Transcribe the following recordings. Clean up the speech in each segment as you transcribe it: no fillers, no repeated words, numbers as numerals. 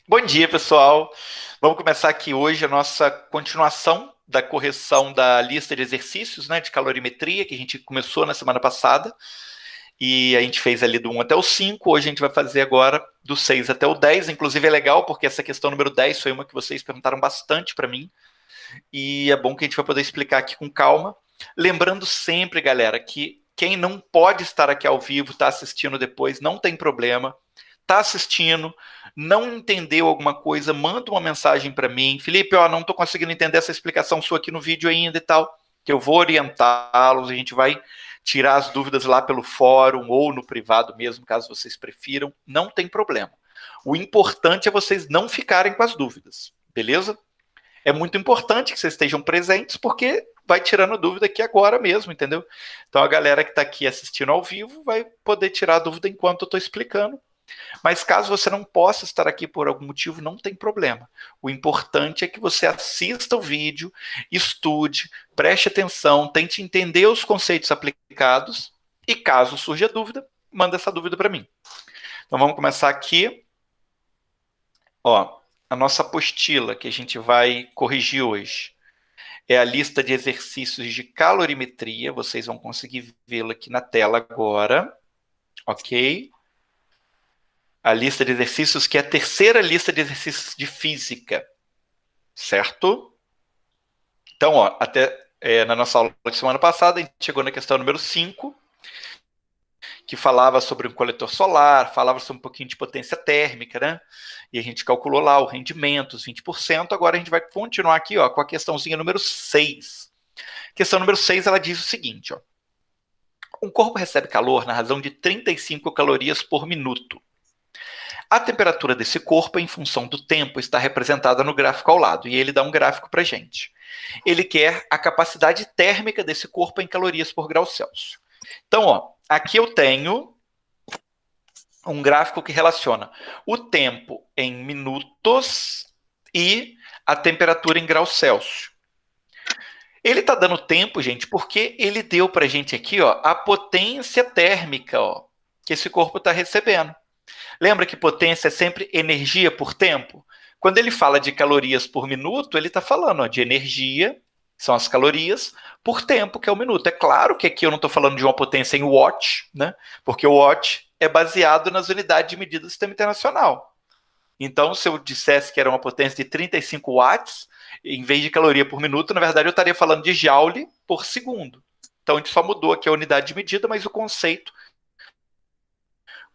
Bom dia, pessoal. Vamos começar aqui hoje a nossa continuação da correção da lista de exercícios, né, de calorimetria, que a gente começou na semana passada. E a gente fez ali do 1 até o 5. Hoje a gente vai fazer agora do 6 até o 10. Inclusive é legal porque essa questão número 10 foi uma que vocês perguntaram bastante para mim. E é bom que a gente vai poder explicar aqui com calma. Lembrando sempre, galera, que quem não pode estar aqui ao vivo, está assistindo depois, não tem problema. Está assistindo, não entendeu alguma coisa, manda uma mensagem para mim. Felipe, ó, não estou conseguindo entender essa explicação sua aqui no vídeo ainda e tal, que eu vou orientá-los, a gente vai tirar as dúvidas lá pelo fórum ou no privado mesmo, caso vocês prefiram, não tem problema. O importante é vocês não ficarem com as dúvidas, beleza? É muito importante que vocês estejam presentes, porque vai tirando dúvida aqui agora mesmo, entendeu? Então a galera que está aqui assistindo ao vivo vai poder tirar a dúvida enquanto eu estou explicando. Mas caso você não possa estar aqui por algum motivo, não tem problema. O importante é que você assista o vídeo, estude, preste atenção, tente entender os conceitos aplicados e caso surja dúvida, manda essa dúvida para mim. Então vamos começar aqui. Ó, a nossa apostila que a gente vai corrigir hoje é a lista de exercícios de calorimetria. Vocês vão conseguir vê-la aqui na tela agora. Ok? A lista de exercícios, que é a terceira lista de exercícios de física, certo? Então, ó, até na nossa aula de semana passada, a gente chegou na questão número 5, que falava sobre um coletor solar, falava sobre um pouquinho de potência térmica, né? E a gente calculou lá o rendimento, os 20%. Agora a gente vai continuar aqui, ó, com a questãozinha número 6. Questão número 6, ela diz o seguinte, ó. Um corpo recebe calor na razão de 35 calorias por minuto. A temperatura desse corpo, em função do tempo, está representada no gráfico ao lado, e ele dá um gráfico para a gente. Ele quer a capacidade térmica desse corpo em calorias por grau Celsius. Então, ó, aqui eu tenho um gráfico que relaciona o tempo em minutos e a temperatura em graus Celsius. Ele está dando tempo, gente, porque ele deu para a gente aqui, ó, a potência térmica, ó, que esse corpo está recebendo. Lembra que potência é sempre energia por tempo? Quando ele fala de calorias por minuto, ele está falando, ó, de energia, são as calorias, por tempo, que é o minuto. É claro que aqui eu não estou falando de uma potência em watt, né? Porque o watt é baseado nas unidades de medida do Sistema Internacional. Então, se eu dissesse que era uma potência de 35 watts, em vez de caloria por minuto, na verdade eu estaria falando de joule por segundo. Então, a gente só mudou aqui a unidade de medida, mas o conceito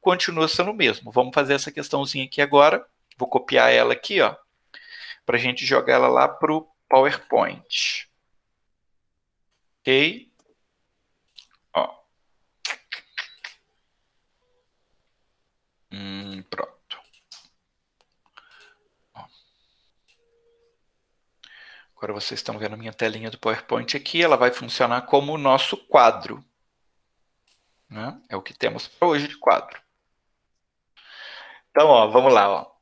continua sendo o mesmo. Vamos fazer essa questãozinha aqui agora. Vou copiar ela aqui, ó, para a gente jogar ela lá para o PowerPoint. Ok? Ó. Pronto. Ó. Agora vocês estão vendo a minha telinha do PowerPoint aqui. Ela vai funcionar como o nosso quadro. Né? É o que temos para hoje de quadro. Então, ó, vamos lá. Ó.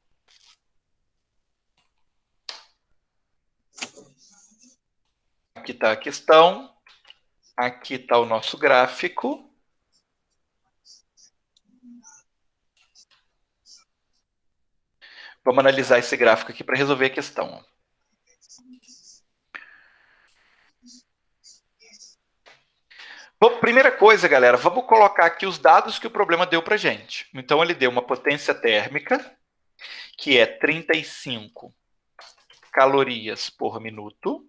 Aqui está a questão. Aqui está o nosso gráfico. Vamos analisar esse gráfico aqui para resolver a questão. Bom, primeira coisa, galera, vamos colocar aqui os dados que o problema deu para a gente. Então, ele deu uma potência térmica, que é 35 calorias por minuto.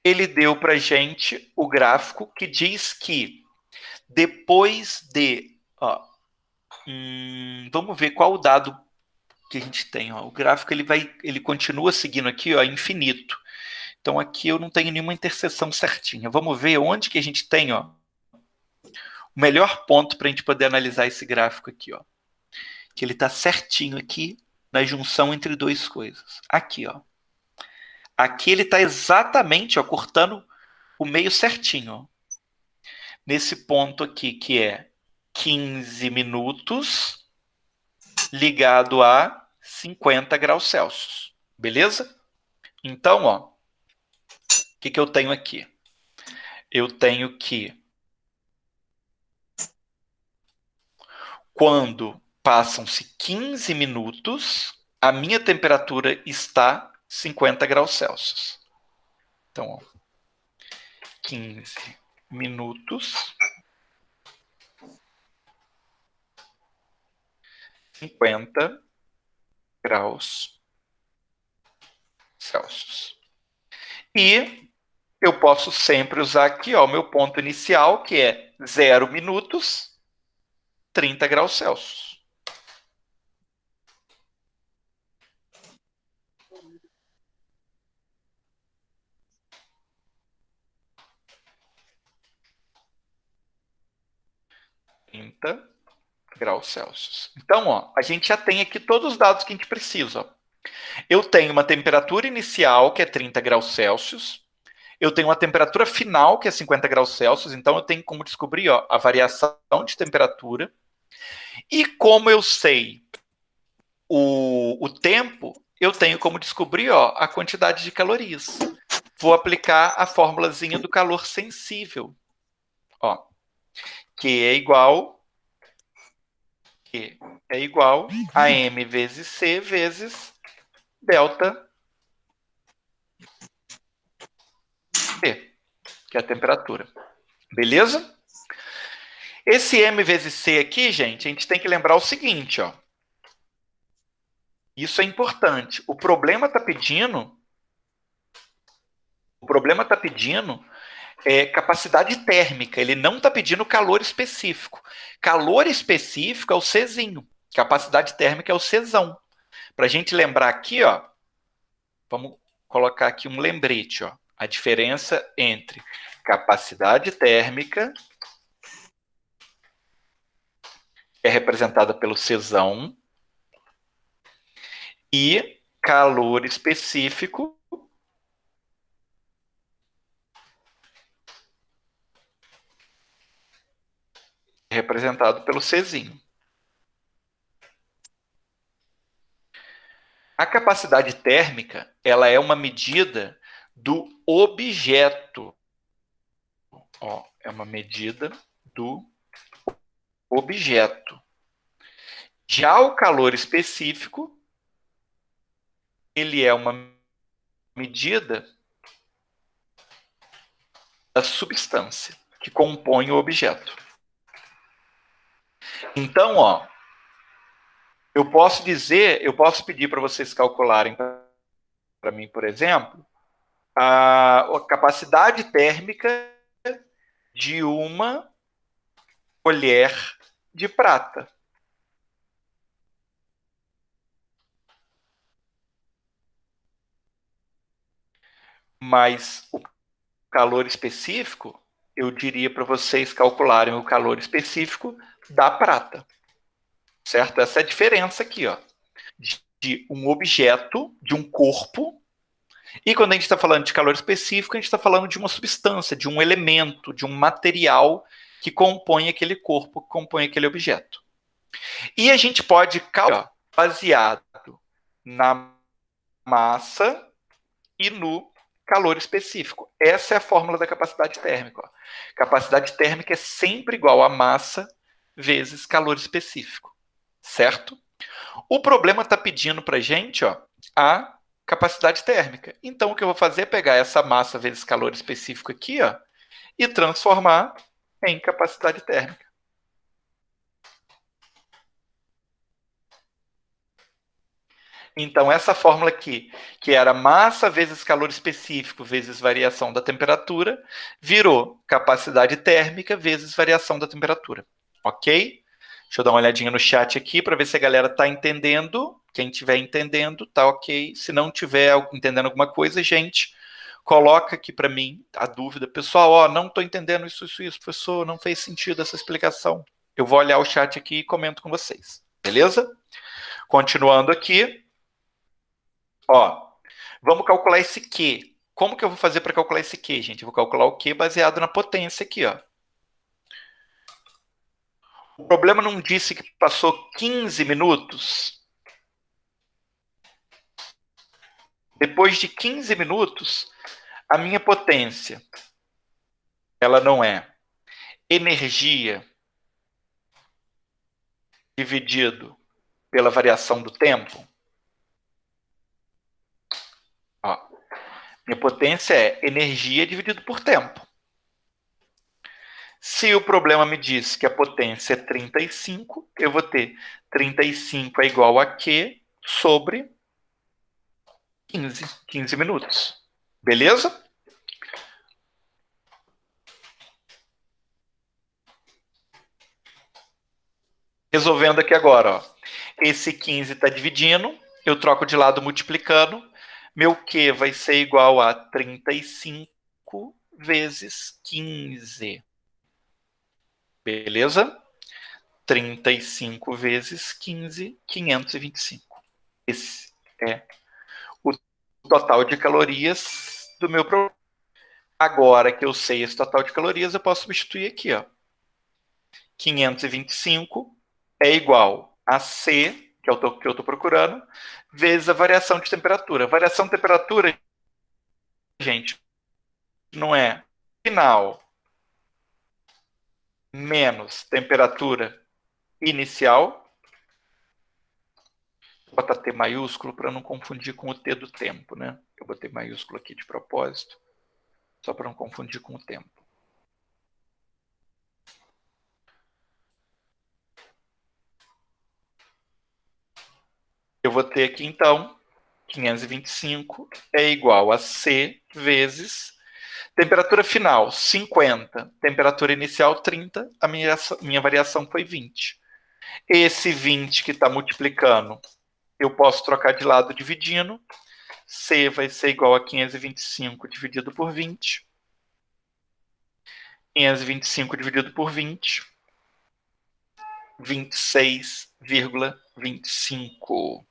Ele deu para a gente o gráfico que diz que depois de... Ó, vamos ver qual o dado que a gente tem. Ó. O gráfico ele continua seguindo aqui, ó, infinito. Então aqui eu não tenho nenhuma interseção certinha. Vamos ver onde que a gente tem, ó, o melhor ponto para a gente poder analisar esse gráfico aqui, ó. Que ele está certinho aqui na junção entre duas coisas. Aqui, ó. Aqui ele está exatamente, ó, cortando o meio certinho, ó. Nesse ponto aqui, que é 15 minutos ligado a 50 graus Celsius. Beleza? Então, ó, o que eu tenho aqui? Eu tenho que quando Passam-se 15 minutos, a minha temperatura está 50 graus Celsius. Então, ó, 15 minutos, 50 graus Celsius. E eu posso sempre usar aqui ó, o meu ponto inicial, que é 0 minutos, 30 graus Celsius. Graus Celsius. Então, ó, a gente já tem aqui todos os dados que a gente precisa. Ó. Eu tenho uma temperatura inicial, que é 30 graus Celsius. Eu tenho uma temperatura final, que é 50 graus Celsius. Então, eu tenho como descobrir ó, a variação de temperatura. E como eu sei o tempo, eu tenho como descobrir ó, a quantidade de calorias. Vou aplicar a formulazinha do calor sensível. Ó, Q é igual a M vezes C vezes delta T, que é a temperatura. Beleza? Esse M vezes C aqui, gente, a gente tem que lembrar o seguinte, ó. Isso é importante. O problema está pedindo capacidade térmica. Ele não está pedindo calor específico. Calor específico é o Czinho. Capacidade térmica é o Czão. Para a gente lembrar aqui, ó, vamos colocar aqui um lembrete, ó. A diferença entre capacidade térmica, que é representada pelo Czão, e calor específico, representado pelo Czinho. A capacidade térmica, ela é uma medida do objeto. Ó, é uma medida do objeto. Já o calor específico, ele é uma medida da substância que compõe o objeto. Então, ó, eu posso pedir para vocês calcularem para mim, por exemplo, a capacidade térmica de uma colher de prata. Mas o calor específico, eu diria para vocês calcularem o calor específico da prata. Certo? Essa é a diferença aqui, ó, de um objeto, de um corpo. E quando a gente está falando de calor específico, a gente está falando de uma substância, de um elemento, de um material que compõe aquele corpo, que compõe aquele objeto. E a gente pode calcular baseado na massa e no calor específico. Essa é a fórmula da capacidade térmica. Ó. Capacidade térmica é sempre igual a massa vezes calor específico. Certo? O problema está pedindo para a gente ó, a capacidade térmica. Então, o que eu vou fazer é pegar essa massa vezes calor específico aqui ó, e transformar em capacidade térmica. Então, essa fórmula aqui, que era massa vezes calor específico vezes variação da temperatura, virou capacidade térmica vezes variação da temperatura. Ok? Deixa eu dar uma olhadinha no chat aqui para ver se a galera está entendendo. Quem estiver entendendo, tá ok. Se não estiver entendendo alguma coisa, gente, coloca aqui para mim a dúvida. Pessoal, ó, não estou entendendo isso, professor, não fez sentido essa explicação. Eu vou olhar o chat aqui e comento com vocês. Beleza? Continuando aqui. Ó, vamos calcular esse Q. Como que eu vou fazer para calcular esse Q, gente? Eu vou calcular o Q baseado na potência aqui, ó. O problema não disse que passou 15 minutos? Depois de 15 minutos, a minha potência, ela não é energia dividido pela variação do tempo. Ó, minha potência é energia dividido por tempo. Se o problema me diz que a potência é 35, eu vou ter 35 é igual a Q sobre 15 minutos. Beleza? Resolvendo aqui agora, ó. Esse 15 está dividindo, eu troco de lado multiplicando, meu Q vai ser igual a 35 vezes 15. Beleza? 35 vezes 15, 525. Esse é o total de calorias do meu problema. Agora que eu sei esse total de calorias, eu posso substituir aqui, ó. 525 é igual a C, que é o que eu estou procurando, vezes a variação de temperatura. Variação de temperatura, gente, não é final menos temperatura inicial. Vou botar T maiúsculo para não confundir com o T do tempo, né? Eu botei maiúsculo aqui de propósito, só para não confundir com o tempo. Eu vou ter aqui, então, 525 é igual a C vezes temperatura final, 50. Temperatura inicial, 30. A minha variação foi 20. Esse 20 que está multiplicando, eu posso trocar de lado dividindo. C vai ser igual a 525 dividido por 20. 525 dividido por 20. 26,25.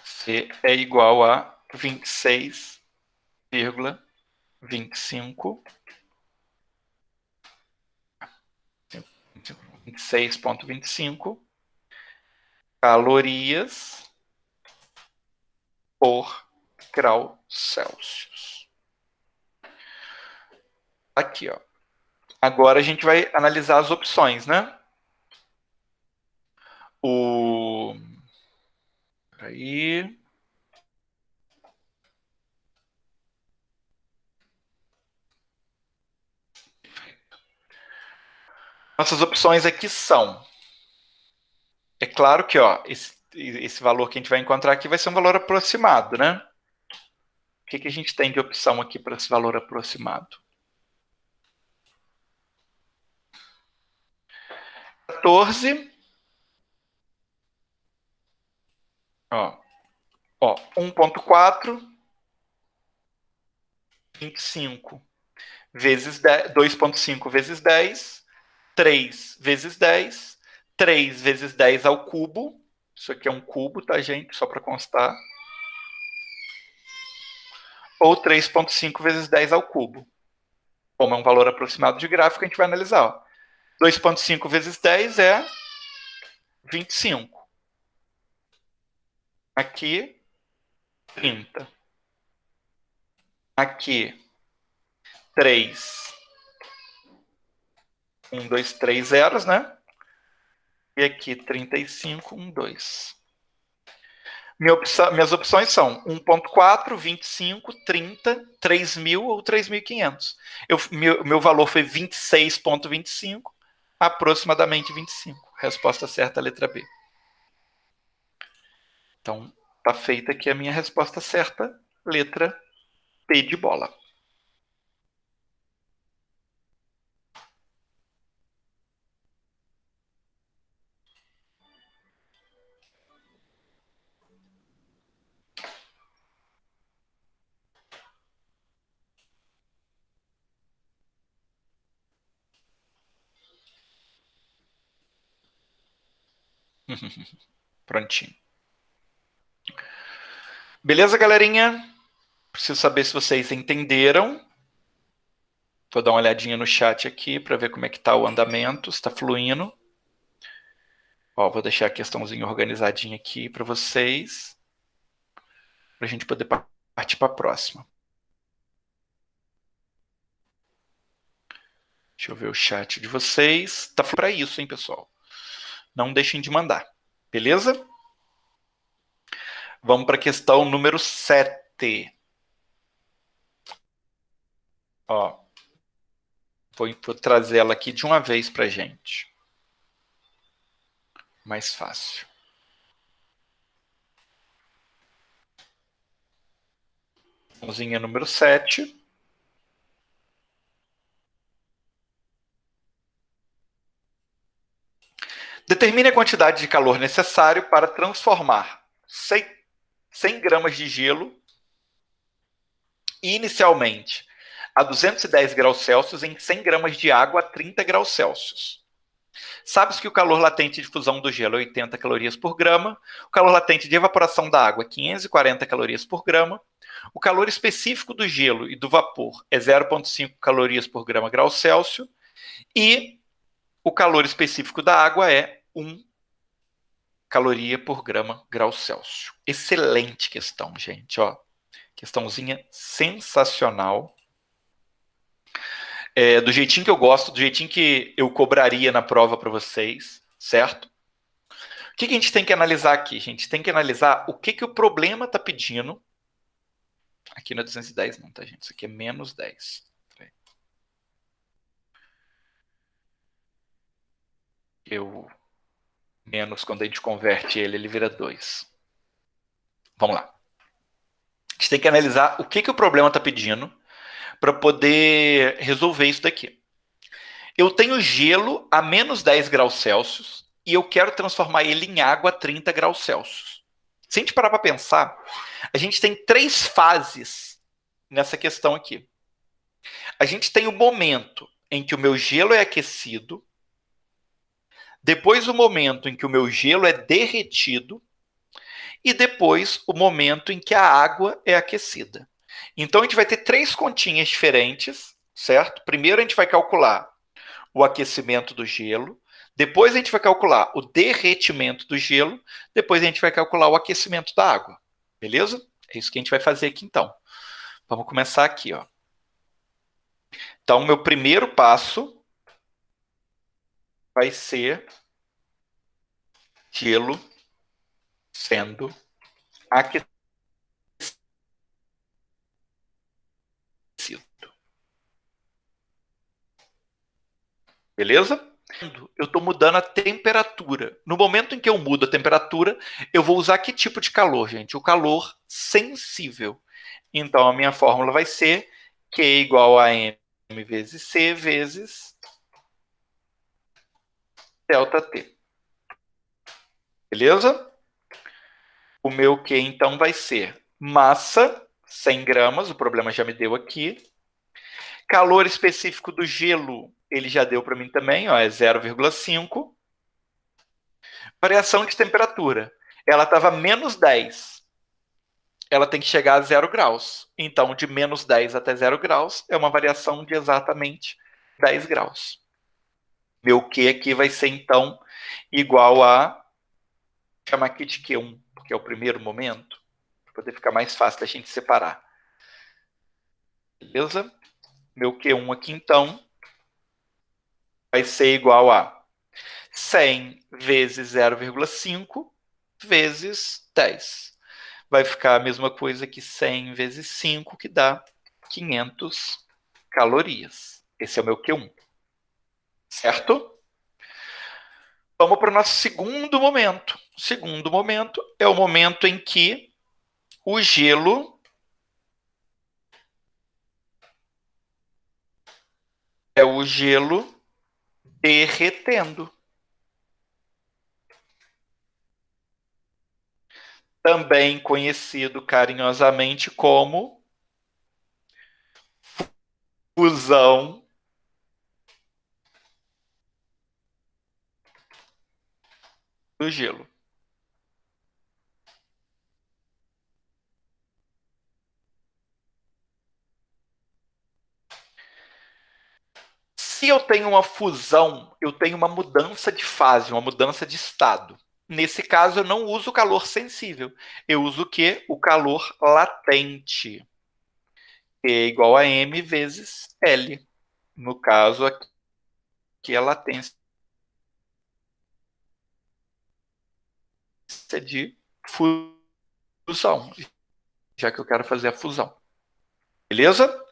C é igual a 26,25. 26,25 calorias por grau Celsius. Aqui, ó. Agora a gente vai analisar as opções, né? Aí. Nossas opções aqui são. É claro que, ó, esse valor que a gente vai encontrar aqui vai ser um valor aproximado, né? O que a gente tem de opção aqui para esse valor aproximado? 14. Ó, 1,4, 25 vezes 10, 2,5 vezes 10, 3 vezes 10, 3 vezes 10 ao cubo. Isso aqui é um cubo, tá, gente? Só para constar. Ou 3,5 vezes 10 ao cubo. Como é um valor aproximado de gráfico, a gente vai analisar. 2,5 vezes 10 é 25. Aqui, 30. Aqui, 3. 1, 2, 3 zeros, né? E aqui, 35, 1, 2. Minhas opções são 1,4, 25, 30, 3.000 ou 3.500. Meu valor foi 26,25, aproximadamente 25. Resposta certa, a letra B. Então, tá feita aqui a minha resposta certa, letra P de bola. Prontinho. Beleza, galerinha? Preciso saber se vocês entenderam. Vou dar uma olhadinha no chat aqui para ver como é que está o andamento, se está fluindo. Ó, vou deixar a questãozinha organizadinha aqui para vocês. para a gente poder partir para a próxima. Deixa eu ver o chat de vocês. Tá para isso, hein, pessoal? Não deixem de mandar. Beleza? Vamos para a questão número 7. Ó, vou trazer ela aqui de uma vez para a gente. Mais fácil. Mãozinha número 7. Determine a quantidade de calor necessário para transformar 100 gramas de gelo inicialmente a 210 graus Celsius em 100 gramas de água a 30 graus Celsius. Sabe-se que o calor latente de fusão do gelo é 80 calorias por grama, o calor latente de evaporação da água é 540 calorias por grama, o calor específico do gelo e do vapor é 0,5 calorias por grama grau Celsius e o calor específico da água é 1 caloria por grama grau Celsius. Excelente questão, gente. Ó, questãozinha sensacional. Do jeitinho que eu gosto, do jeitinho que eu cobraria na prova para vocês, certo? O que a gente tem que analisar aqui? A gente tem que analisar o que o problema está pedindo. Aqui não é 210 não, tá, gente? Isso aqui é menos 10. Menos, quando a gente converte ele vira 2. Vamos lá. A gente tem que analisar o que o problema está pedindo para poder resolver isso daqui. Eu tenho gelo a menos 10 graus Celsius e eu quero transformar ele em água a 30 graus Celsius. Se a gente parar para pensar, a gente tem 3 fases nessa questão aqui. A gente tem o momento em que o meu gelo é aquecido, depois o momento em que o meu gelo é derretido e depois o momento em que a água é aquecida. Então a gente vai ter 3 continhas diferentes, certo? Primeiro a gente vai calcular o aquecimento do gelo, depois a gente vai calcular o derretimento do gelo, depois a gente vai calcular o aquecimento da água. Beleza? É isso que a gente vai fazer aqui então. Vamos começar aqui, ó. Então, meu primeiro passo vai ser gelo sendo aquecido. Beleza? Eu estou mudando a temperatura. No momento em que eu mudo a temperatura, eu vou usar que tipo de calor, gente? O calor sensível. Então, a minha fórmula vai ser Q igual a M vezes C vezes delta T. Beleza? O meu Q, então, vai ser massa, 100 gramas, o problema já me deu aqui. Calor específico do gelo, ele já deu para mim também, ó, é 0,5. Variação de temperatura. Ela estava menos 10. Ela tem que chegar a 0 graus. Então, de menos 10 até 0 graus é uma variação de exatamente 10 graus. Meu Q aqui vai ser, então, igual a... Vou chamar aqui de Q1, porque é o primeiro momento, para poder ficar mais fácil da gente separar. Beleza? Meu Q1 aqui, então, vai ser igual a 100 vezes 0,5 vezes 10. Vai ficar a mesma coisa que 100 vezes 5, que dá 500 calorias. Esse é o meu Q1. Certo? Vamos para o nosso segundo momento. O segundo momento é o momento em que o gelo derretendo. Também conhecido carinhosamente como fusão do gelo. Se eu tenho uma fusão, eu tenho uma mudança de fase, uma mudança de estado. Nesse caso, eu não uso o calor sensível. Eu uso o quê? O calor latente, que é igual a M vezes L. No caso, aqui é a latência de fusão, já que eu quero fazer a fusão. Beleza?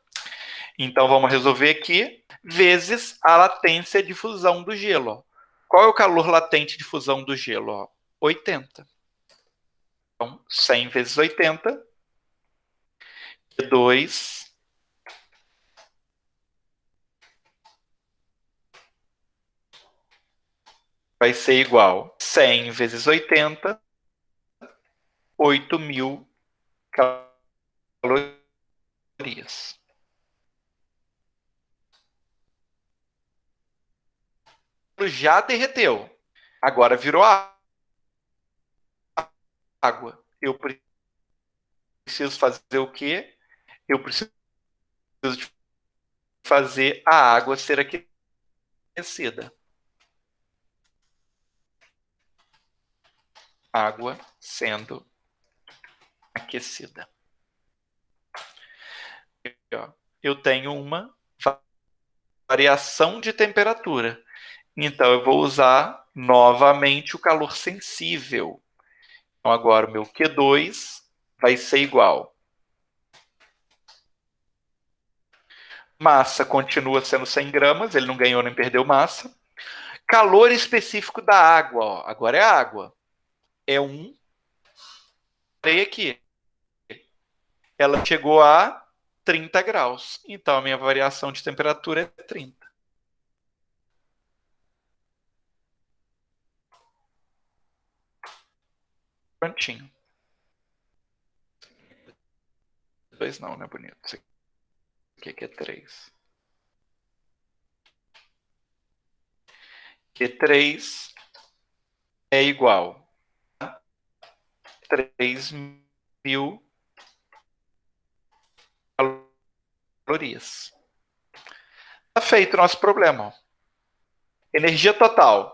Então, vamos resolver aqui, vezes a latência de fusão do gelo. Qual é o calor latente de fusão do gelo? 80. Então, 100 vezes 80, 2 vai ser igual 100 vezes 80, 8.000 calorias. Já derreteu. Agora virou água. Eu preciso fazer o quê? Eu preciso fazer a água ser aquecida. Água sendo aquecida. Eu tenho uma variação de temperatura. Então, eu vou usar novamente o calor sensível. Então, agora o meu Q2 vai ser igual. Massa continua sendo 100 gramas, ele não ganhou nem perdeu massa. Calor específico da água, ó. Agora é água. É 1. Olha aqui. Ela chegou a 30 graus. Então, a minha variação de temperatura é 30. Prontinho. 2 não, né, bonito? Isso aqui é 3. Q3 é igual a 3.000 calorias. Tá feito o nosso problema. Ó. Energia total.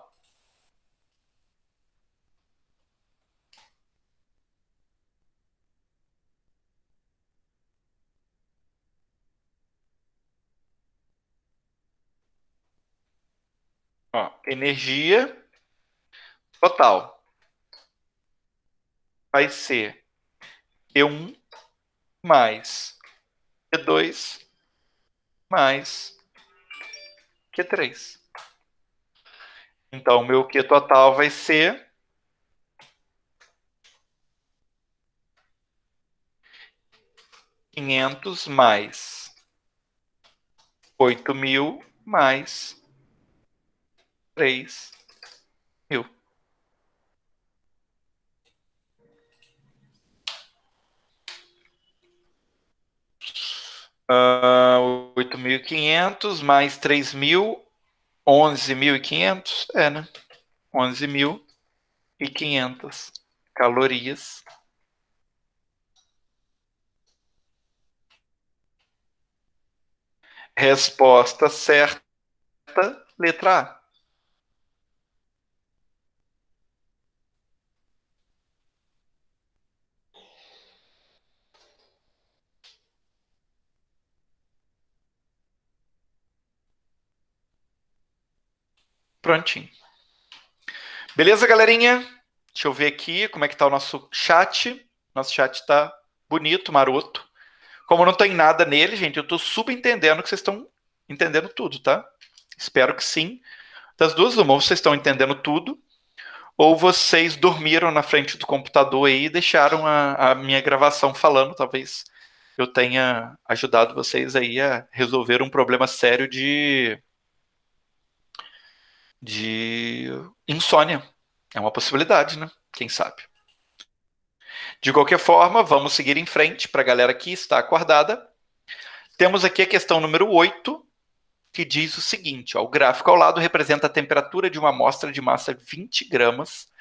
Ó, energia total vai ser Q1 mais Q2 mais Q3. Então, o meu Q total vai ser 500 mais 8.000 mais 3.000. 8.500 mais 3.000, 11.500, né? 11.500 calorias. Resposta certa, letra A. Prontinho. Beleza, galerinha? Deixa eu ver aqui como é que tá o nosso chat. Nosso chat tá bonito, maroto. Como não tem nada nele, gente, eu tô subentendendo que vocês estão entendendo tudo, tá? Espero que sim. Das duas, uma, ou vocês estão entendendo tudo, ou vocês dormiram na frente do computador aí e deixaram a minha gravação falando. Talvez eu tenha ajudado vocês aí a resolver um problema sério de insônia. É uma possibilidade, né? Quem sabe? De qualquer forma, vamos seguir em frente para a galera que está acordada. Temos aqui a questão número 8, que diz o seguinte: ó, o gráfico ao lado representa a temperatura de uma amostra de massa 20 gramas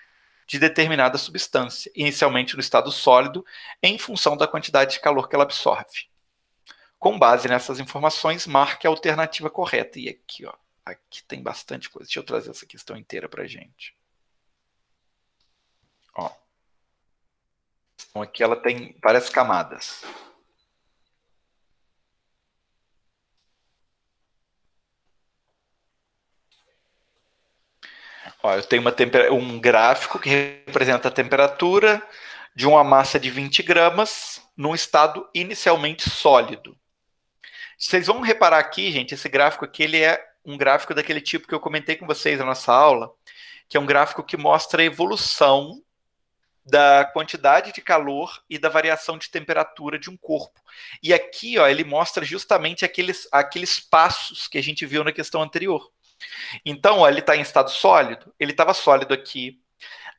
de determinada substância, inicialmente no estado sólido, em função da quantidade de calor que ela absorve. Com base nessas informações, marque a alternativa correta. E aqui tem bastante coisa. Deixa eu trazer essa questão inteira para a gente. Ó, então aqui ela tem várias camadas. Ó, eu tenho um gráfico que representa a temperatura de uma massa de 20 gramas num estado inicialmente sólido. Vocês vão reparar aqui, gente, esse gráfico aqui ele é um gráfico daquele tipo que eu comentei com vocês na nossa aula, que é um gráfico que mostra a evolução da quantidade de calor e da variação de temperatura de um corpo. E aqui, ó, ele mostra justamente aqueles passos que a gente viu na questão anterior. Então, ó, ele está em estado sólido, ele estava sólido aqui.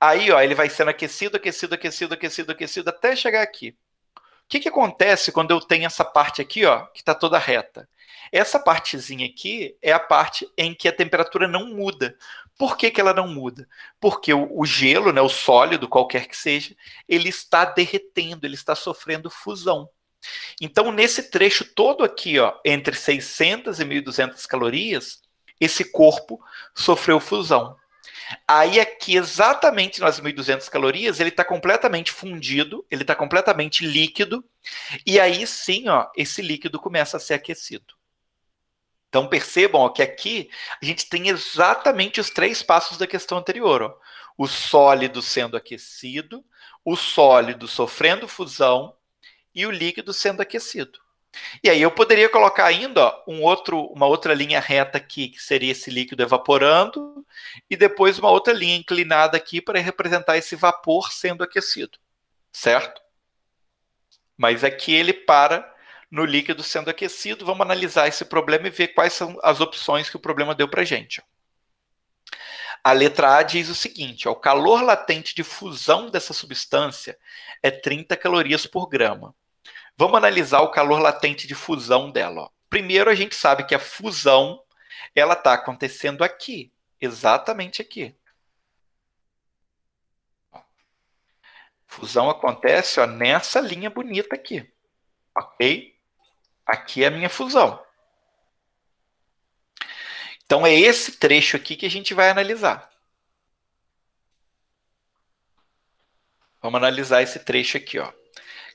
Aí, ó, ele vai sendo aquecido, aquecido, aquecido, aquecido, aquecido, até chegar aqui. O que acontece quando eu tenho essa parte aqui, ó, que está toda reta? Essa partezinha aqui é a parte em que a temperatura não muda. Por que ela não muda? Porque o gelo, né, o sólido, qualquer que seja, ele está derretendo, ele está sofrendo fusão. Então, nesse trecho todo aqui, ó, entre 600 e 1.200 calorias, esse corpo sofreu fusão. Aí aqui, exatamente nas 1.200 calorias, ele está completamente fundido, ele está completamente líquido, e aí sim, ó, esse líquido começa a ser aquecido. Então percebam ó, que aqui a gente tem exatamente os 3 passos da questão anterior. Ó. O sólido sendo aquecido, o sólido sofrendo fusão e o líquido sendo aquecido. E aí eu poderia colocar ainda ó, uma outra linha reta aqui, que seria esse líquido evaporando, e depois uma outra linha inclinada aqui para representar esse vapor sendo aquecido, certo? Mas aqui ele para no líquido sendo aquecido. Vamos analisar esse problema e ver quais são as opções que o problema deu para a gente. A letra A diz o seguinte, ó, o calor latente de fusão dessa substância é 30 calorias por grama. Vamos analisar o calor latente de fusão dela. Ó. Primeiro, a gente sabe que a fusão ela está acontecendo aqui, exatamente aqui. Fusão acontece ó, nessa linha bonita aqui, ok? Aqui é a minha fusão. Então é esse trecho aqui que a gente vai analisar. Vamos analisar esse trecho aqui, ó.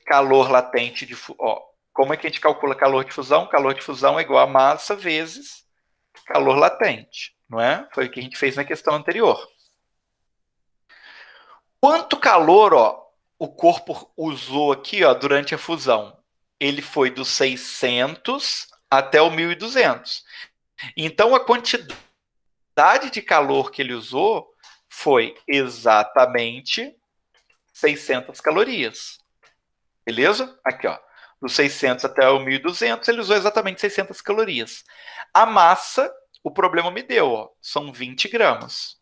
Calor latente de ó, como é que a gente calcula calor de fusão? Calor de fusão é igual a massa vezes calor latente, não é? Foi o que a gente fez na questão anterior. Quanto calor, ó, o corpo usou aqui, ó, durante a fusão? Ele foi dos 600 até o 1.200. Então a quantidade de calor que ele usou foi exatamente 600 calorias. Beleza? Aqui, ó. Dos 600 até o 1.200, ele usou exatamente 600 calorias. A massa, o problema me deu, ó, são 20 gramas.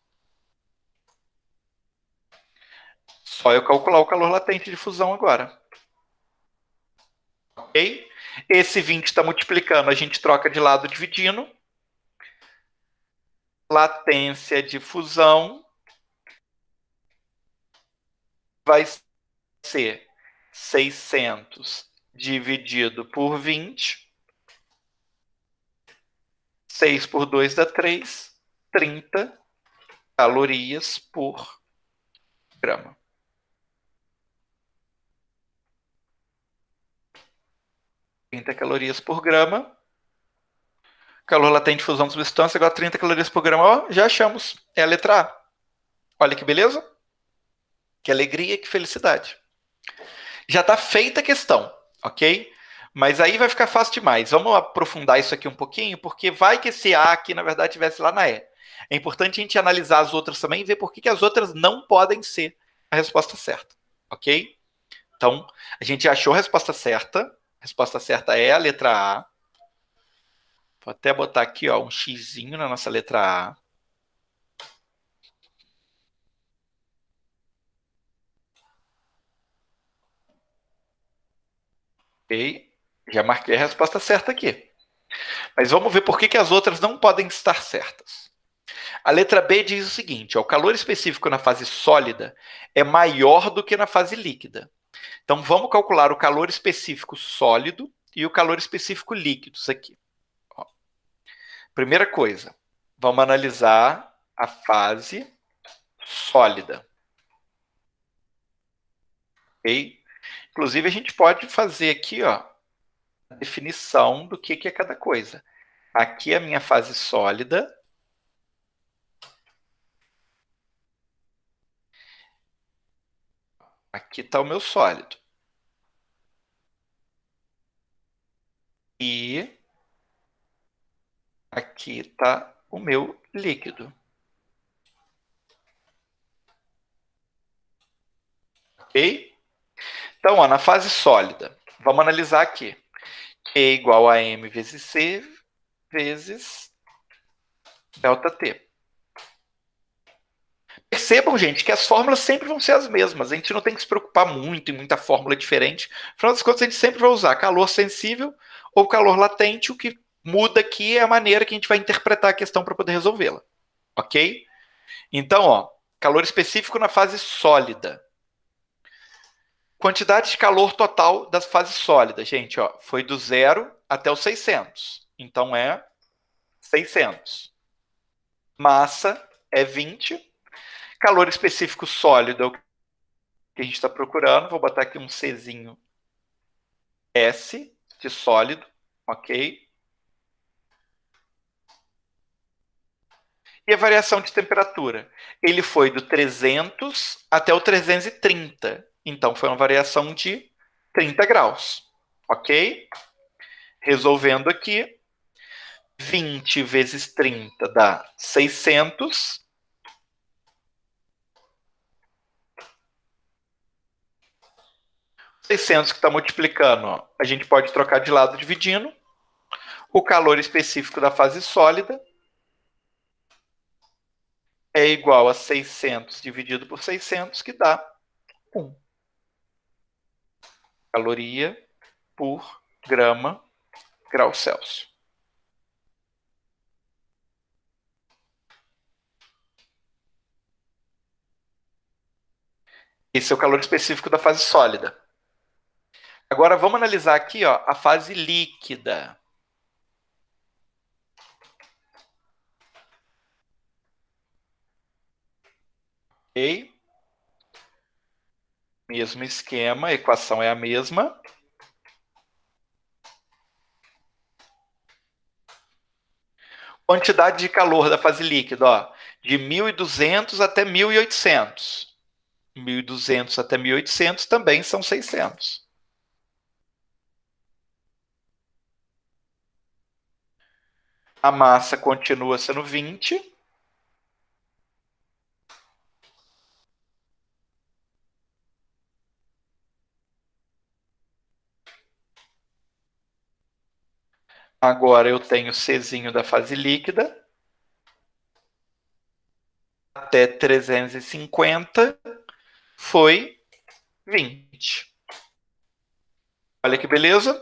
Só eu calcular o calor latente de fusão agora. Ok? Esse 20 está multiplicando, a gente troca de lado dividindo. Latência de fusão vai ser 600 dividido por 20. 6 por 2 dá 3. 30 calorias por grama. 30 calorias por grama. Calor latente de fusão de substância igual a 30 calorias por grama. Ó, já achamos. É a letra A. Olha que beleza. Que alegria, que felicidade. Já está feita a questão, ok? Mas aí vai ficar fácil demais. Vamos aprofundar isso aqui um pouquinho, porque vai que esse A aqui, na verdade, estivesse lá na E. É importante a gente analisar as outras também e ver por que as outras não podem ser a resposta certa, ok? Então, a gente já achou a resposta certa. A resposta certa é a letra A. Vou até botar aqui ó, um xizinho na nossa letra A. Ok? Já marquei a resposta certa aqui. Mas vamos ver por que as outras não podem estar certas. A letra B diz o seguinte: ó, o calor específico na fase sólida é maior do que na fase líquida. Então vamos calcular o calor específico sólido e o calor específico líquido. Isso aqui. Ó. Primeira coisa, vamos analisar a fase sólida. Ok? Inclusive, a gente pode fazer aqui, ó, a definição do que é cada coisa. Aqui é a minha fase sólida. Aqui está o meu sólido. E aqui está o meu líquido. Ok? Então, ó, na fase sólida, vamos analisar aqui. Q é igual a M vezes C vezes ΔT. Percebam, gente, que as fórmulas sempre vão ser as mesmas. A gente não tem que se preocupar muito em muita fórmula diferente. Afinal das contas, a gente sempre vai usar calor sensível ou calor latente. O que muda aqui é a maneira que a gente vai interpretar a questão para poder resolvê-la. Ok? Então, ó, calor específico na fase sólida. Quantidade de calor total das fases sólidas, gente, ó, foi do 0 até o 600. Então é 600. Massa é 20. Calor específico sólido é o que a gente está procurando. Vou botar aqui um Czinho S de sólido, ok? E a variação de temperatura? Ele foi do 300 até o 330. Então foi uma variação de 30 graus, ok? Resolvendo aqui, 20 vezes 30 dá 600. 600 que está multiplicando, ó, a gente pode trocar de lado dividindo. O calor específico da fase sólida é igual a 600 dividido por 600, que dá 1 caloria por grama grau Celsius. Esse é o calor específico da fase sólida. Agora vamos analisar aqui, ó, a fase líquida. Ok? Mesmo esquema, a equação é a mesma. Quantidade de calor da fase líquida, ó, de 1.200 até 1.800. 1.200 até 1.800 também são 600. A massa continua sendo 20. Agora eu tenho Czinho da fase líquida. Até 350 foi 20. Olha que beleza.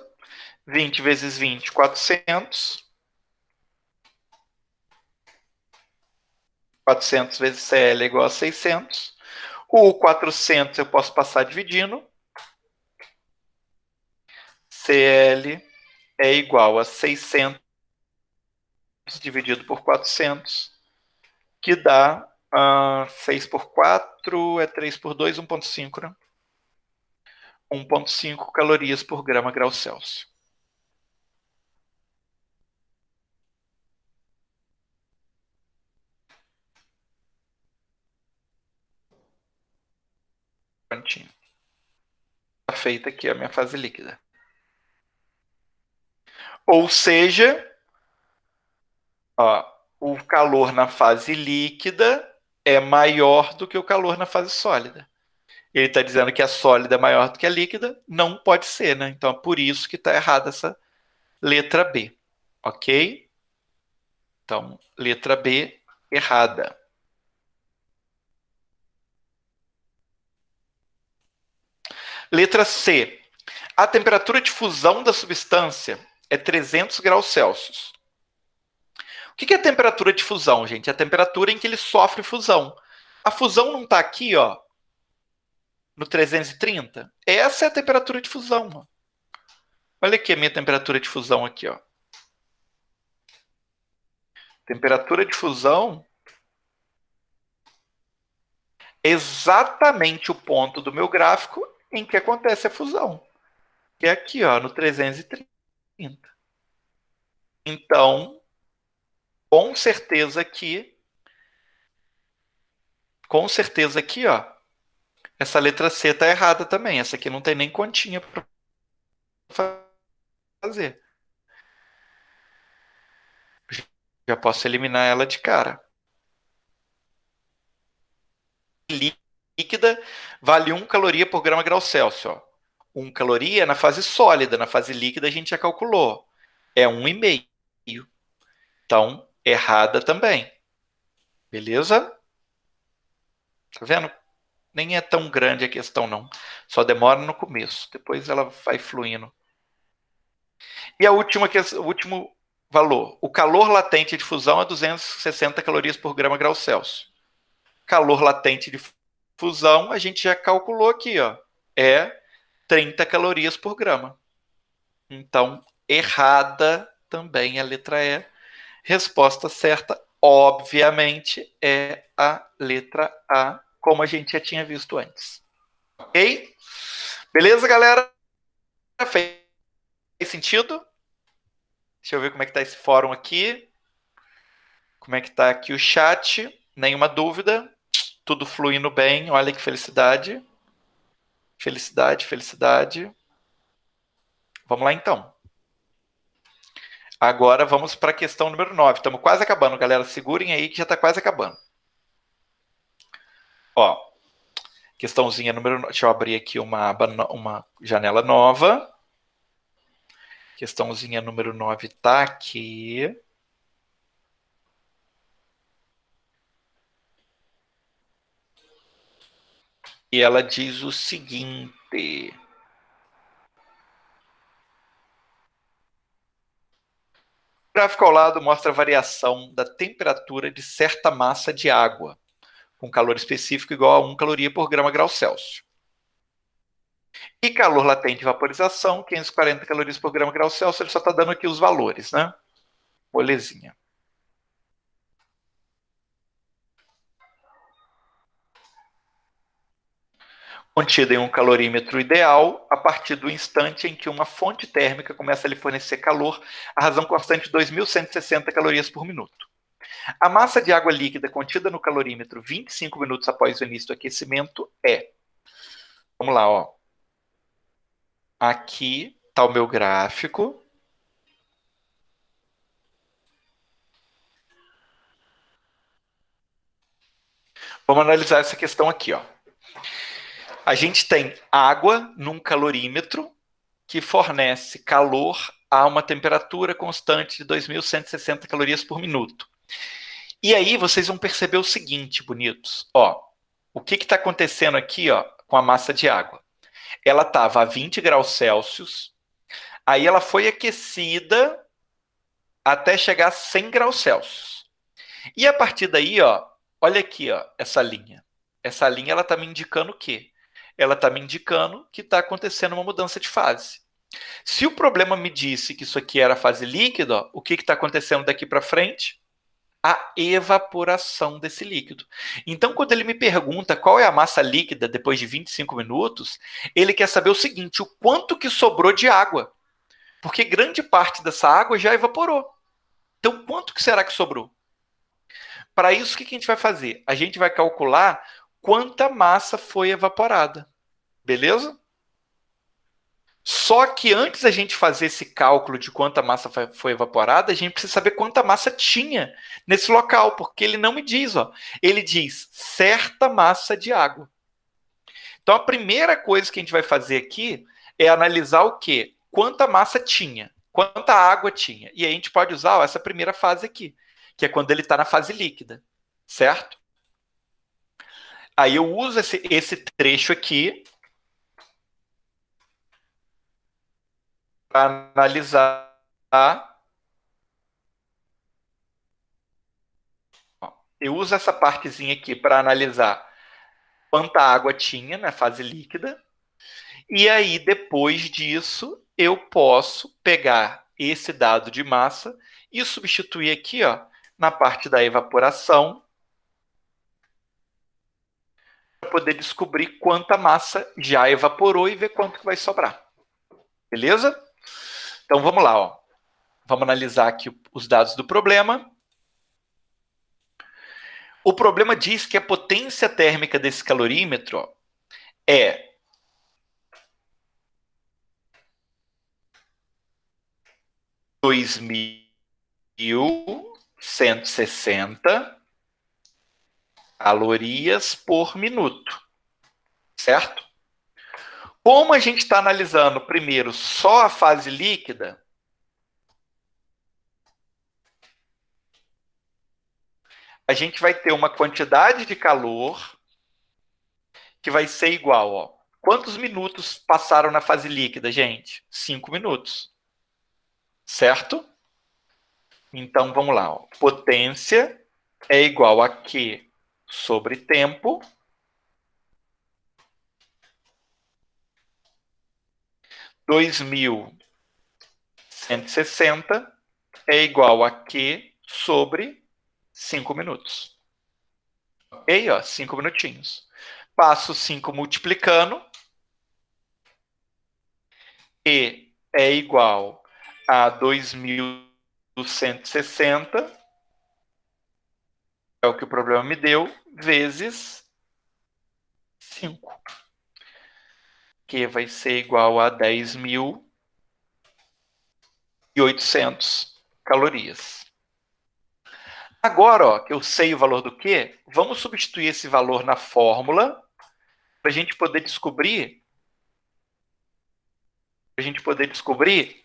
20 vezes 20, 400. 400 vezes Cl é igual a 600. O 400 eu posso passar dividindo. Cl é igual a 600 dividido por 400, que dá 6 por 4 é 3 por 2, 1,5, né? 1,5 calorias por grama grau Celsius. Prontinho. Está feita aqui a minha fase líquida. Ou seja, ó, o calor na fase líquida é maior do que o calor na fase sólida. Ele está dizendo que a sólida é maior do que a líquida, não pode ser, né? Então é por isso que está errada essa letra B, ok? Então, letra B, errada. Letra C. A temperatura de fusão da substância é 300 graus Celsius. O que é a temperatura de fusão, gente? É a temperatura em que ele sofre fusão. A fusão não está aqui, ó, no 330? Essa é a temperatura de fusão. Ó. Olha aqui a minha temperatura de fusão aqui, ó. Temperatura de fusão é exatamente o ponto do meu gráfico em que acontece a fusão, que é aqui, ó, no 330. Então, com certeza aqui, ó, essa letra C está errada também. Essa aqui não tem nem continha para fazer. Já posso eliminar ela de cara. Líquida vale 1 caloria por grama grau Celsius. Ó. 1 caloria na fase sólida, na fase líquida a gente já calculou. É 1,5. Então, errada também. Beleza? Tá vendo? Nem é tão grande a questão, não. Só demora no começo. Depois ela vai fluindo. E o último valor. O calor latente de fusão é 260 calorias por grama grau Celsius. Calor latente de fusão, a gente já calculou aqui, ó. É 30 calorias por grama. Então, errada também a letra E. Resposta certa, obviamente, é a letra A, como a gente já tinha visto antes. Ok? Beleza, galera? Fez sentido? Deixa eu ver como é que tá esse fórum aqui. Como é que tá aqui o chat? Nenhuma dúvida. Tudo fluindo bem. Olha que felicidade. Felicidade, felicidade. Vamos lá, então. Agora vamos para a questão número 9. Estamos quase acabando, galera. Segurem aí que já está quase acabando. Ó, questãozinha número 9. Deixa eu abrir aqui uma janela nova. Questãozinha número 9 está aqui. E ela diz o seguinte. O gráfico ao lado mostra a variação da temperatura de certa massa de água, com calor específico igual a 1 caloria por grama grau Celsius. E calor latente de vaporização, 540 calorias por grama grau Celsius, ele só está dando aqui os valores, né? Molezinha. Contida em um calorímetro ideal a partir do instante em que uma fonte térmica começa a lhe fornecer calor a razão constante de 2.160 calorias por minuto. A massa de água líquida contida no calorímetro 25 minutos após o início do aquecimento é... Vamos lá, ó. Aqui está o meu gráfico. Vamos analisar essa questão aqui, ó. A gente tem água num calorímetro que fornece calor a uma temperatura constante de 2.160 calorias por minuto. E aí vocês vão perceber o seguinte, bonitos. Ó, o que está acontecendo aqui, ó, com a massa de água? Ela estava a 20 graus Celsius, aí ela foi aquecida até chegar a 100 graus Celsius. E a partir daí, ó, olha aqui, ó, essa linha. Essa linha ela está me indicando o quê? Ela está me indicando que está acontecendo uma mudança de fase. Se o problema me disse que isso aqui era fase líquida, ó, o que está acontecendo daqui para frente? A evaporação desse líquido. Então, quando ele me pergunta qual é a massa líquida depois de 25 minutos, ele quer saber o seguinte, o quanto que sobrou de água. Porque grande parte dessa água já evaporou. Então, quanto que será que sobrou? Para isso, o que a gente vai fazer? A gente vai calcular quanta massa foi evaporada. Beleza? Só que antes da gente fazer esse cálculo de quanta massa foi evaporada, a gente precisa saber quanta massa tinha nesse local, porque ele não me diz, ó. Ele diz certa massa de água. Então a primeira coisa que a gente vai fazer aqui é analisar o quê? Quanta massa tinha, quanta água tinha. E aí a gente pode usar, ó, essa primeira fase aqui, que é quando ele está na fase líquida, certo? Aí eu uso esse trecho aqui para analisar. Eu uso essa partezinha aqui para analisar quanta água tinha na fase líquida. E aí, depois disso, eu posso pegar esse dado de massa e substituir aqui, ó, na parte da evaporação, para poder descobrir quanta massa já evaporou e ver quanto que vai sobrar. Beleza? Então vamos lá, ó. Vamos analisar aqui os dados do problema. O problema diz que a potência térmica desse calorímetro ó, é 2.160 calorias por minuto, certo? Como a gente está analisando primeiro só a fase líquida, a gente vai ter uma quantidade de calor que vai ser igual, ó. Quantos minutos passaram na fase líquida, gente? 5 minutos. Certo? Então, vamos lá. Ó. Potência é igual a Q sobre tempo. Dois mil cento e sessenta é igual a Q sobre 5 minutos. Ok? Ó, 5 minutinhos. Passo 5 multiplicando. E é igual a 2.160, é o que o problema me deu, vezes 5, que vai ser igual a 10.800 calorias. Agora, ó, que eu sei o valor do Q, vamos substituir esse valor na fórmula para a gente poder descobrir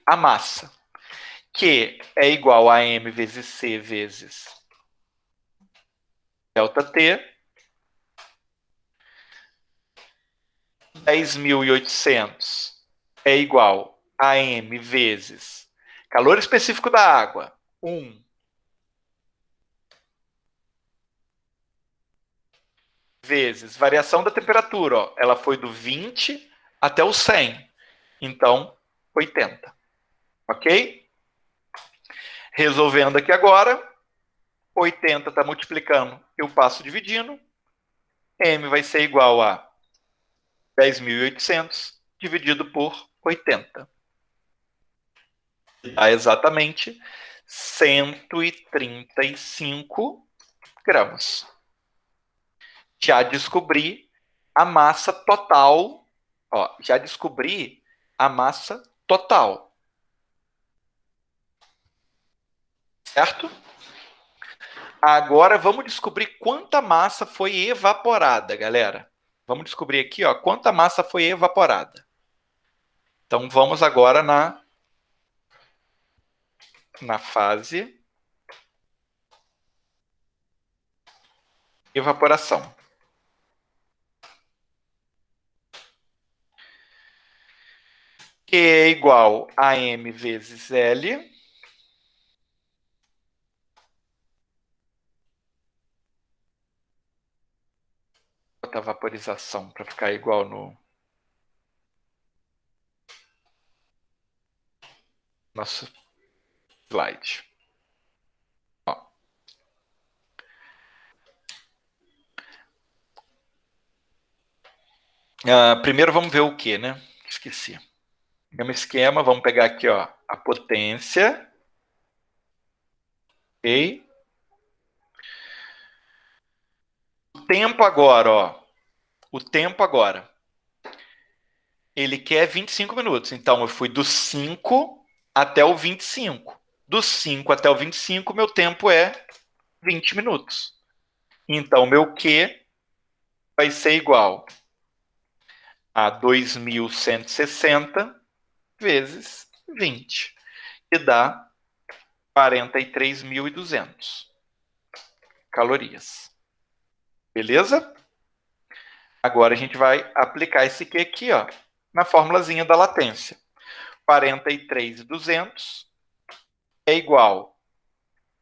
a massa, que é igual a m vezes c vezes delta T, 10.800 é igual a m vezes calor específico da água, 1, vezes variação da temperatura, ó, ela foi do 20 até o 100, então 80, ok? Resolvendo aqui agora, 80 está multiplicando, eu passo dividindo, m vai ser igual a 10.800 dividido por 80. Dá exatamente 135 gramas. Já descobri a massa total. Ó, já descobri a massa total. Certo? Agora vamos descobrir quanta massa foi evaporada, galera. Vamos descobrir aqui, ó, quanta massa foi evaporada. Então vamos agora na fase evaporação. Que é igual a m vezes L. Vou botar vaporização para ficar igual no nosso slide. Ó. Primeiro vamos ver o que, né? Esqueci. Mesmo esquema, vamos pegar aqui, ó, a potência. Ok? O tempo agora, ó. O tempo agora. Ele quer 25 minutos. Então, eu fui do 5 até o 25. Do 5 até o 25, meu tempo é 20 minutos. Então, meu Q vai ser igual a 2.160 vezes 20, que dá 43.200 calorias. Beleza? Agora a gente vai aplicar esse Q aqui, ó, na formulazinha da latência. 43.200 é igual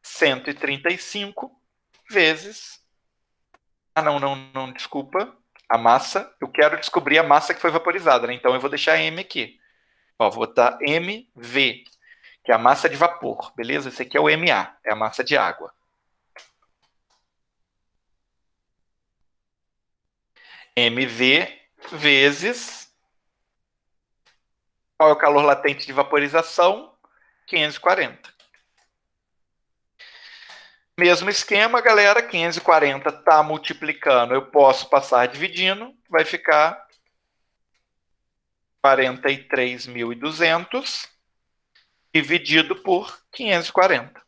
a 135 vezes... Ah, não, desculpa. A massa, eu quero descobrir a massa que foi vaporizada, né? Então eu vou deixar M aqui. Ó, vou botar MV, que é a massa de vapor, beleza? Esse aqui é o MA, é a massa de água. MV vezes qual é o calor latente de vaporização? 540. Mesmo esquema, galera, 540 está multiplicando, eu posso passar dividindo, vai ficar 43.200 dividido por 540.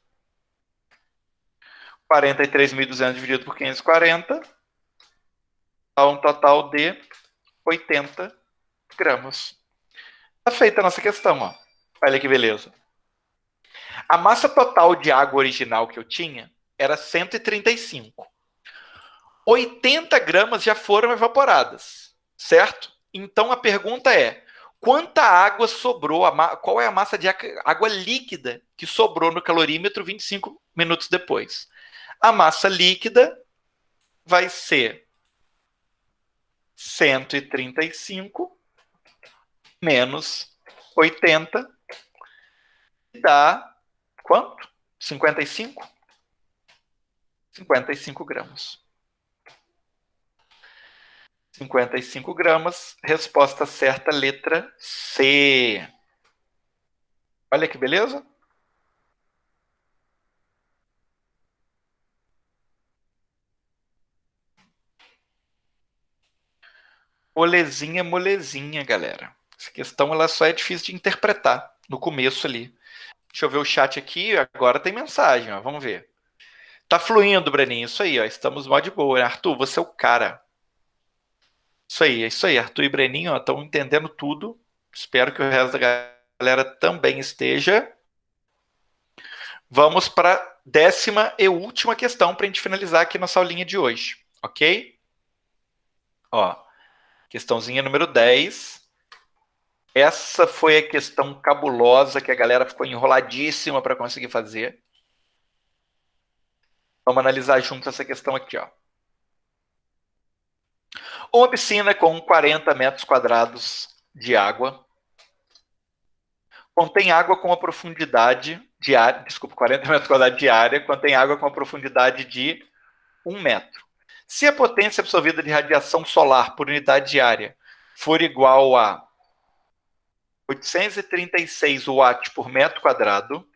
43.200 dividido por 540 dá um total de 80 gramas. Está feita a nossa questão, ó. Olha que beleza. A massa total de água original que eu tinha era 135. 80 gramas já foram evaporadas, certo? Então a pergunta é: quanta água sobrou? Qual é a massa de água líquida que sobrou no calorímetro 25 minutos depois? A massa líquida vai ser 135 menos 80, dá quanto? 55? 55 gramas. 55 gramas, resposta certa, letra C. Olha que beleza. Molezinha, molezinha, galera. Essa questão ela só é difícil de interpretar no começo ali. Deixa eu ver o chat aqui, agora tem mensagem, ó, vamos ver. Tá fluindo, Breninho, isso aí, ó, estamos mó de boa. Arthur, você é o cara. Isso aí, Arthur e Breninho estão entendendo tudo. Espero que o resto da galera também esteja. Vamos para a 10ª e última questão para a gente finalizar aqui nossa aulinha de hoje, ok? Ó, questãozinha número 10. Essa foi a questão cabulosa que a galera ficou enroladíssima para conseguir fazer. Vamos analisar junto essa questão aqui, ó. Uma piscina com 40 metros quadrados de água contém água com a profundidade de área, desculpa, 40 metros quadrados de área, contém água com a profundidade de 1 metro. Se a potência absorvida de radiação solar por unidade de área for igual a 836 watts por metro quadrado,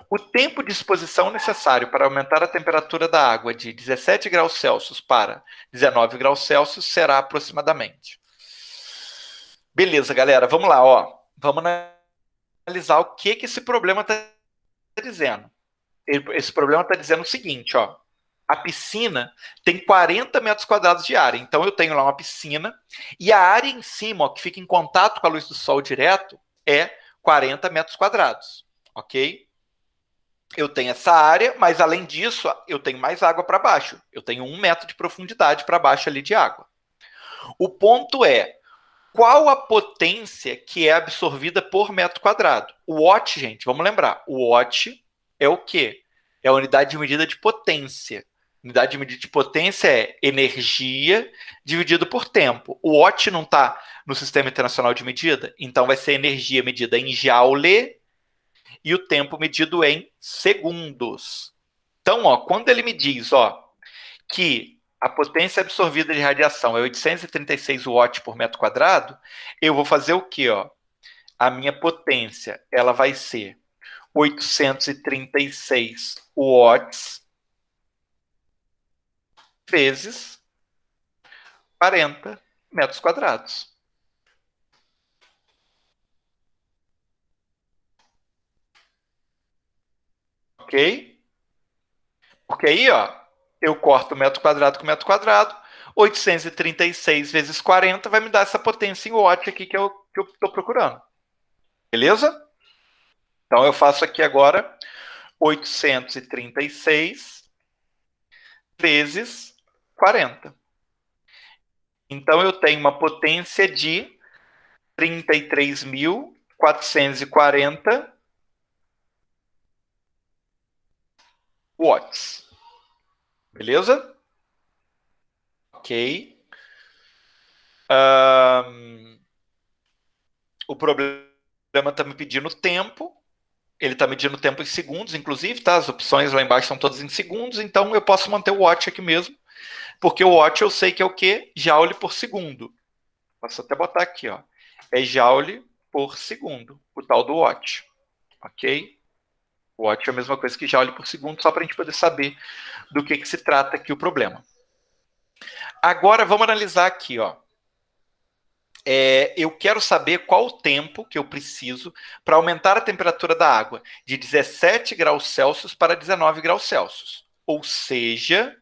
o tempo de exposição necessário para aumentar a temperatura da água de 17 graus Celsius para 19 graus Celsius será aproximadamente. Beleza, galera, vamos lá, ó. Vamos analisar o que esse problema está dizendo. Esse problema está dizendo o seguinte, ó. A piscina tem 40 metros quadrados de área. Então, eu tenho lá uma piscina e a área em cima, ó, que fica em contato com a luz do sol direto, é 40 metros quadrados, ok? Eu tenho essa área, mas além disso, eu tenho mais água para baixo. Eu tenho 1 metro de profundidade para baixo ali de água. O ponto é, qual a potência que é absorvida por metro quadrado? O watt, gente, vamos lembrar. O watt é o quê? É a unidade de medida de potência. Unidade de medida de potência é energia dividido por tempo. O watt não está no Sistema Internacional de Medida? Então vai ser energia medida em joule e o tempo medido em segundos. Então, ó, quando ele me diz, ó, que a potência absorvida de radiação é 836 watts por metro quadrado, eu vou fazer o quê, ó? A minha potência, ela vai ser 836 watts vezes 40 metros quadrados. Ok? Porque aí, ó, eu corto metro quadrado com metro quadrado, 836 vezes 40 vai me dar essa potência em watt aqui que eu estou procurando. Beleza? Então, eu faço aqui agora 836 vezes 40. Então, eu tenho uma potência de 33.440 watts. Beleza? Ok. O problema está me pedindo tempo. Ele está medindo tempo em segundos, inclusive, tá? As opções lá embaixo são todas em segundos, então eu posso manter o watt aqui mesmo. Porque o watt eu sei que é o quê? Joule por segundo. Posso até botar aqui, ó. É joule por segundo, o tal do watt. Ok? O watt é a mesma coisa que joule por segundo, só para a gente poder saber do que se trata aqui o problema. Agora vamos analisar aqui, ó. Eu quero saber qual o tempo que eu preciso para aumentar a temperatura da água de 17 graus Celsius para 19 graus Celsius. Ou seja,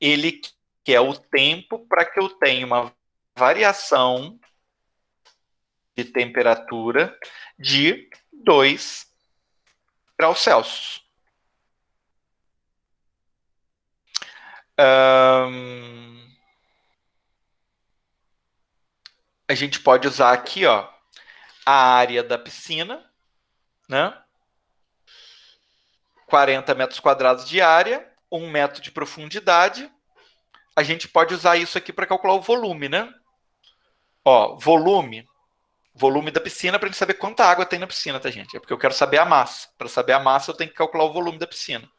ele quer o tempo para que eu tenha uma variação de temperatura de 2 graus Celsius. A gente pode usar aqui, ó, a área da piscina, né? 40 metros quadrados de área, 1 metro de profundidade. A gente pode usar isso aqui para calcular o volume, né? Ó, volume da piscina para a gente saber quanta água tem na piscina, tá, gente? É porque eu quero saber a massa. Para saber a massa, eu tenho que calcular o volume da piscina.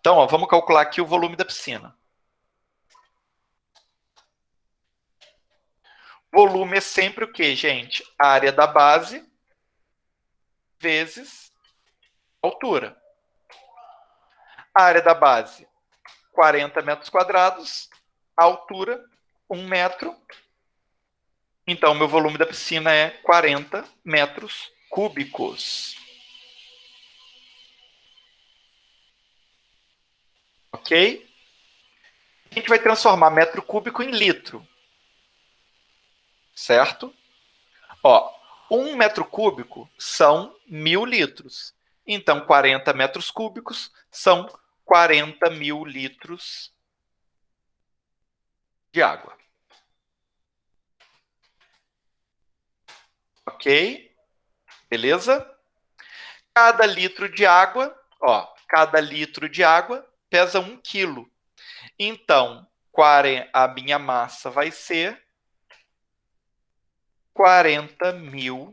Então, ó, vamos calcular aqui o volume da piscina. Volume é sempre o quê, gente? A área da base vezes a altura. A área da base, 40 metros quadrados. A altura, 1 metro. Então, meu volume da piscina é 40 metros cúbicos. Ok? A gente vai transformar metro cúbico em litro. Certo? Ó, 1 metro cúbico são 1.000 litros. Então, 40 metros cúbicos são 40.000 litros de água. Ok? Beleza? Cada litro de água, ó, cada litro de água pesa 1 quilo. Então, a minha massa vai ser 40.000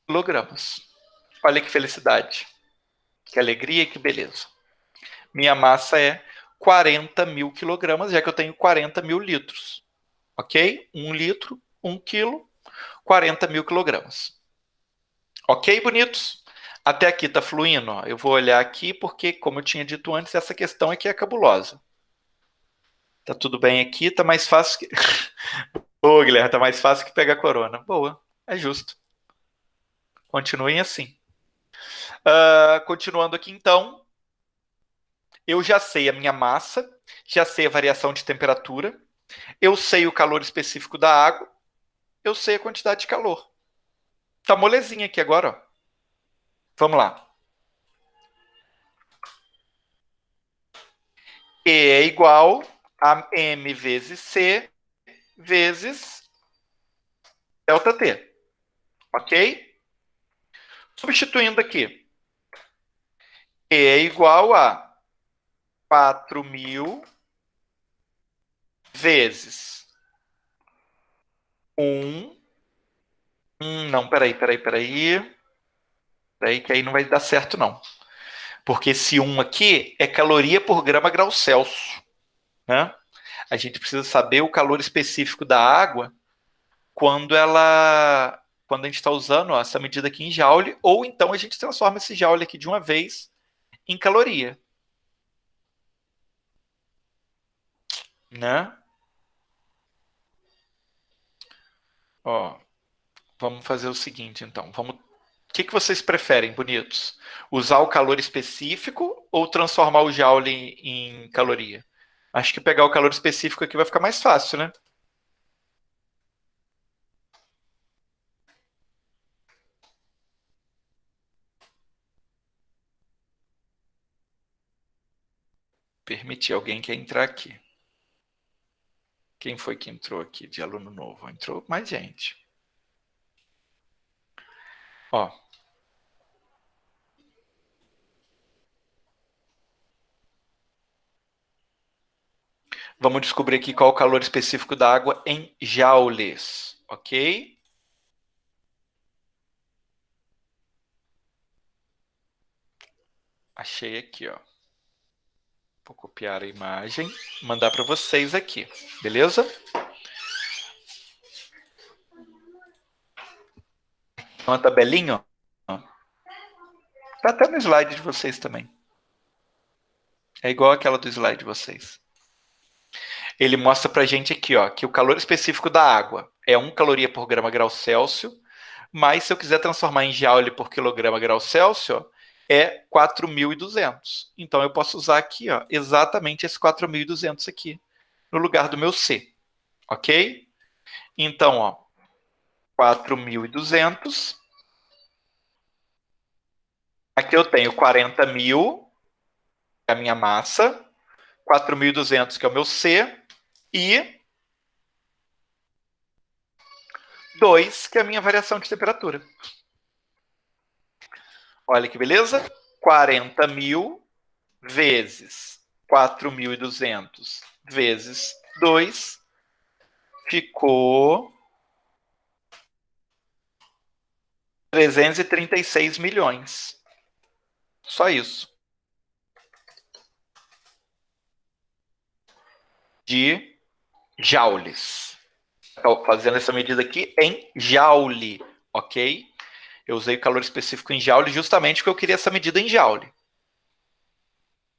quilogramas. Olha que felicidade, que alegria, que beleza. Minha massa é 40.000 quilogramas, já que eu tenho 40.000 litros. Ok? 1 litro, 1 quilo, 40.000 quilogramas. Ok, bonitos? Até aqui tá fluindo. Ó. Eu vou olhar aqui porque, como eu tinha dito antes, essa questão aqui é cabulosa. Tá tudo bem aqui, tá mais fácil que... Ô, Guilherme, tá mais fácil que pegar corona. Boa, é justo. Continuem assim. Continuando aqui, então. Eu já sei a minha massa, já sei a variação de temperatura, eu sei o calor específico da água, eu sei a quantidade de calor. Tá molezinha aqui agora, ó. Vamos lá. E é igual a M vezes C vezes delta T. Ok? Substituindo aqui. E é igual a 4.000 vezes 1. Não, peraí. Peraí, que aí não vai dar certo, não. Porque esse 1 aqui é caloria por grama grau Celsius. Né? A gente precisa saber o calor específico da água quando a gente está usando ó, essa medida aqui em joule, ou então a gente transforma esse joule aqui de uma vez em caloria. Né? Ó, vamos fazer o seguinte, então. O que vocês preferem, bonitos? Usar o calor específico ou transformar o joule em caloria? Acho que pegar o calor específico aqui vai ficar mais fácil, né? Permitir alguém que entrar aqui. Quem foi que entrou aqui de aluno novo? Entrou mais gente. Ó. Vamos descobrir aqui qual é o calor específico da água em joules, ok? Achei aqui, ó. Vou copiar a imagem, mandar para vocês aqui, beleza? Uma tabelinha, ó. Tá até no slide de vocês também. É igual aquela do slide de vocês. Ele mostra pra gente aqui, ó, que o calor específico da água é 1 caloria por grama grau Celsius, mas se eu quiser transformar em joule por quilograma grau Celsius, ó, é 4.200. Então eu posso usar aqui, ó, exatamente esse 4.200 aqui, no lugar do meu C, ok? Então, ó, 4.200. Aqui eu tenho 40.000, que é a minha massa, 4.200, que é o meu C, e 2, que é a minha variação de temperatura. Olha que beleza? 40.000 vezes 4.200 vezes 2 ficou 336 milhões. Só isso. De joules. Estou fazendo essa medida aqui em joule, ok? Eu usei o calor específico em joule justamente porque eu queria essa medida em joule.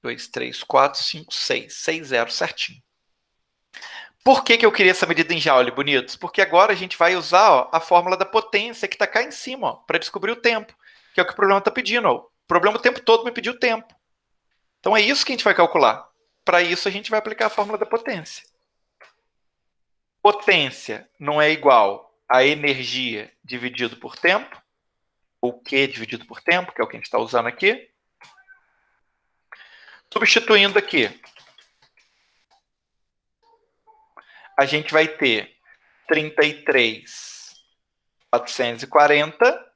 2, 3, 4, 5, 6. 6 zeros certinho. Por que eu queria essa medida em joule, bonitos? Porque agora a gente vai usar, ó, a fórmula da potência que está cá em cima, para descobrir o tempo, que é o que o problema está pedindo. Ó. O problema o tempo todo me pediu tempo. Então é isso que a gente vai calcular. Para isso a gente vai aplicar a fórmula da potência. Potência não é igual a energia dividido por tempo, ou Q dividido por tempo, que é o que a gente está usando aqui. Substituindo aqui, a gente vai ter 33.440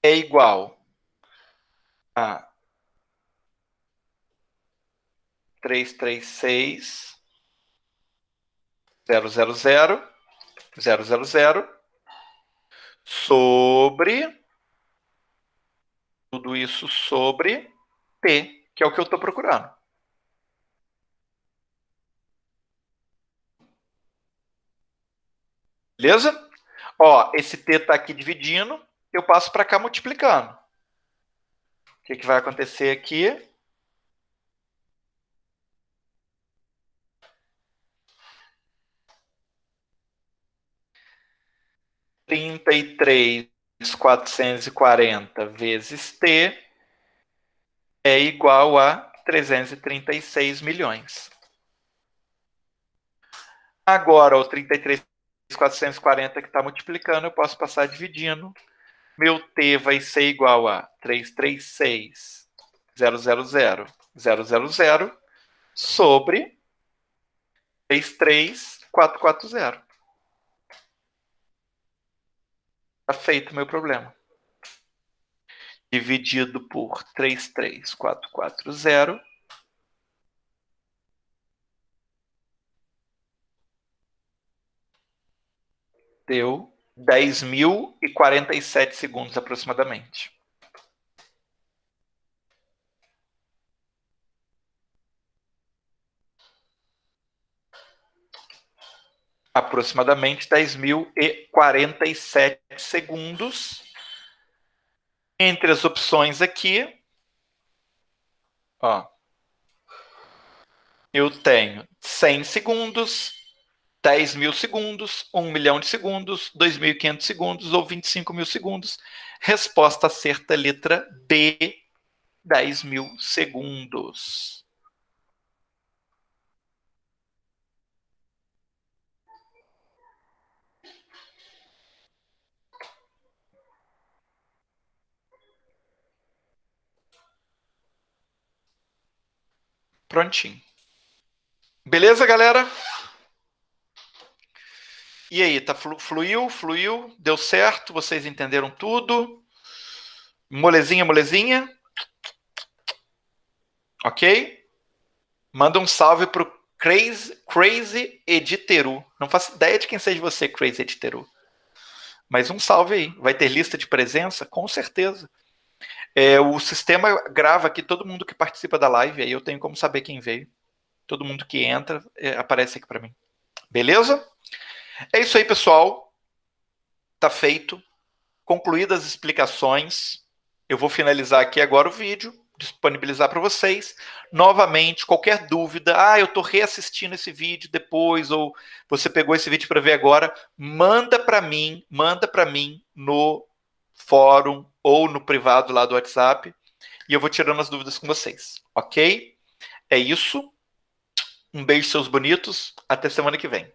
é igual a 336.000 sobre tudo isso sobre P, que é o que eu estou procurando. Beleza? Ó, esse T está aqui dividindo, eu passo para cá multiplicando. O que vai acontecer aqui? 33.440 vezes T é igual a 336 milhões. Agora, o 33.440 que está multiplicando, eu posso passar dividindo. Meu T vai ser igual a 336.000 sobre 33.440. Está feito o meu problema. Dividido por 33.440 deu 10.047 segundos aproximadamente. Aproximadamente 10.047 segundos. Entre as opções aqui, ó, eu tenho 100 segundos, 10.000 segundos, 1 milhão de segundos, 2.500 segundos ou 25.000 segundos. Resposta certa, letra B, 10.000 segundos. Prontinho. Beleza, galera? E aí, tá fluiu, deu certo? Vocês entenderam tudo? Molezinha, molezinha? Ok? Manda um salve pro Crazy Editeru. Não faço ideia de quem seja você, Crazy Editeru. Mas um salve aí. Vai ter lista de presença? Com certeza. O sistema grava aqui todo mundo que participa da live, aí eu tenho como saber quem veio. Todo mundo que entra aparece aqui para mim. Beleza? É isso aí, pessoal. Tá feito. Concluídas as explicações, eu vou finalizar aqui agora o vídeo, disponibilizar para vocês. Novamente, qualquer dúvida, eu estou reassistindo esse vídeo depois, ou você pegou esse vídeo para ver agora, manda para mim no fórum ou no privado lá do WhatsApp, e eu vou tirando as dúvidas com vocês, ok? É isso. Um beijo, seus bonitos. Até semana que vem.